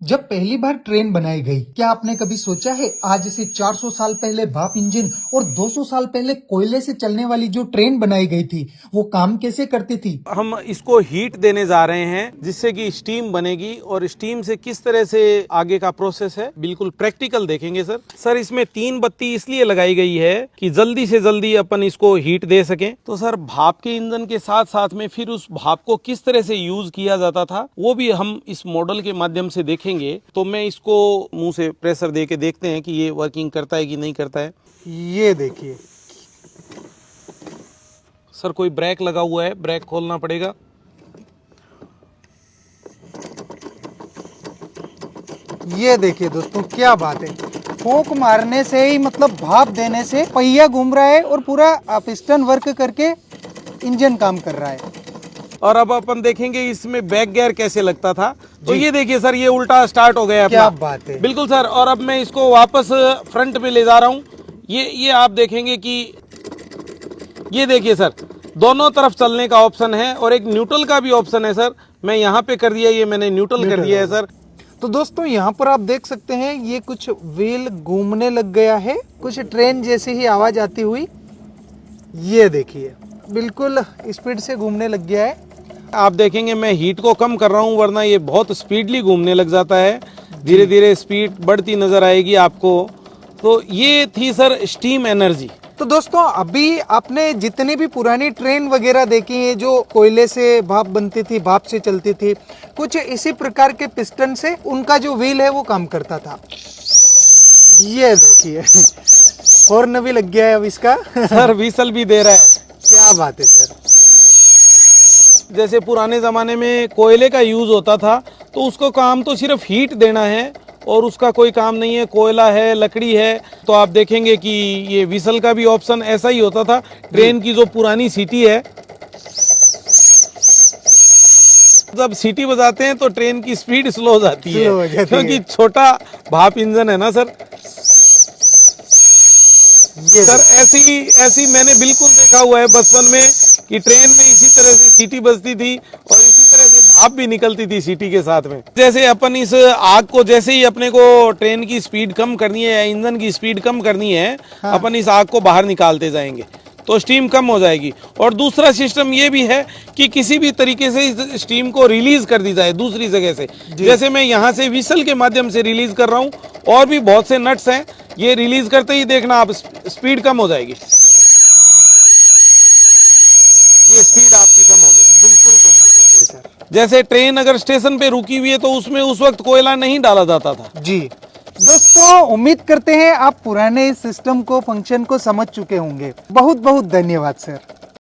जब पहली बार ट्रेन बनाई गई, क्या आपने कभी सोचा है आज से 400 साल पहले भाप इंजन और 200 साल पहले कोयले से चलने वाली जो ट्रेन बनाई गई थी वो काम कैसे करती थी। हम इसको हीट देने जा रहे हैं जिससे कि स्टीम बनेगी और स्टीम से किस तरह से आगे का प्रोसेस है बिल्कुल प्रैक्टिकल देखेंगे सर इसमें 3 बत्ती इसलिए लगाई गई है कि जल्दी से जल्दी अपन इसको हीट दे सकें। तो सर भाप के इंजन के साथ साथ में फिर उस भाप को किस तरह से यूज किया जाता था वो भी हम इस मॉडल के माध्यम से देखेंगे। तो मैं इसको मुंह से प्रेशर दे के देखते हैं कि ये वर्किंग करता है कि नहीं करता है। ये देखिए सर कोई ब्रेक लगा हुआ है, ब्रेक खोलना पड़ेगा। ये देखिए दोस्तों, क्या बात है। फूंक मारने से ही मतलब भाप देने से पहिया घूम रहा है और पूरा पिस्टन वर्क करके इंजन काम कर रहा है। और अब अपन देखेंगे इसमें बैक गियर कैसे लगता था। तो ये देखिए सर ये उल्टा स्टार्ट हो गया। क्या बात है। बिल्कुल सर। और अब मैं इसको वापस फ्रंट में ले जा रहा हूँ। ये आप देखेंगे कि ये देखिए सर दोनों तरफ चलने का ऑप्शन है और एक न्यूट्रल का भी ऑप्शन है सर। मैं यहाँ पे कर दिया, ये मैंने न्यूट्रल कर दिया है सर। तो दोस्तों यहाँ पर आप देख सकते हैं ये कुछ व्हील घूमने लग गया है, कुछ ट्रेन जैसी ही आवाज आती हुई। ये देखिए बिल्कुल स्पीड से घूमने लग गया है। आप देखेंगे मैं हीट को कम कर रहा हूँ वरना ये बहुत स्पीडली घूमने लग जाता है। धीरे धीरे स्पीड बढ़ती नजर आएगी आपको। तो ये थी सर स्टीम एनर्जी। तो दोस्तों अभी आपने जितनी भी पुरानी ट्रेन वगैरह देखी है जो कोयले से भाप बनती थी, भाप से चलती थी, कुछ इसी प्रकार के पिस्टन से उनका जो व्हील है वो काम करता था। ये देखिए हॉर्न भी लग गया है अब इसका। सर व्हीसल भी दे रहा है। क्या बात है सर। जैसे पुराने जमाने में कोयले का यूज होता था तो उसको काम तो सिर्फ हीट देना है और उसका कोई काम नहीं है। कोयला है, लकड़ी है। तो आप देखेंगे कि ये व्हीसल का भी ऑप्शन ऐसा ही होता था। ट्रेन की जो पुरानी सीटी है, जब सीटी बजाते हैं तो ट्रेन की स्पीड स्लो हो जाती है क्योंकि छोटा भाप इंजन है ना सर। सर ऐसी मैंने बिल्कुल देखा हुआ है बचपन में कि ट्रेन में इसी तरह से सीटी बजती थी और इसी तरह से भाप भी निकलती थी सीटी के साथ में। जैसे अपन इस आग को जैसे ही अपने को ट्रेन की स्पीड कम करनी है या इंजन की स्पीड कम करनी है, हाँ। अपन इस आग को बाहर निकालते जाएंगे तो स्टीम कम हो जाएगी। और दूसरा सिस्टम ये भी है कि किसी भी तरीके से इस स्टीम को रिलीज कर दी जाए दूसरी जगह से। जैसे मैं यहाँ से व्हीसल के माध्यम से रिलीज कर रहा हूँ और भी बहुत से नट्स हैं, ये रिलीज करते ही देखना आप स्पीड कम हो जाएगी। ये स्पीड आपकी कम हो गई, बिल्कुल कम हो चुकी है सर। जैसे ट्रेन अगर स्टेशन पे रुकी हुई है तो उसमें उस वक्त कोयला नहीं डाला जाता था। जी दोस्तों उम्मीद करते हैं आप पुराने इस सिस्टम को, फंक्शन को समझ चुके होंगे। बहुत बहुत धन्यवाद सर।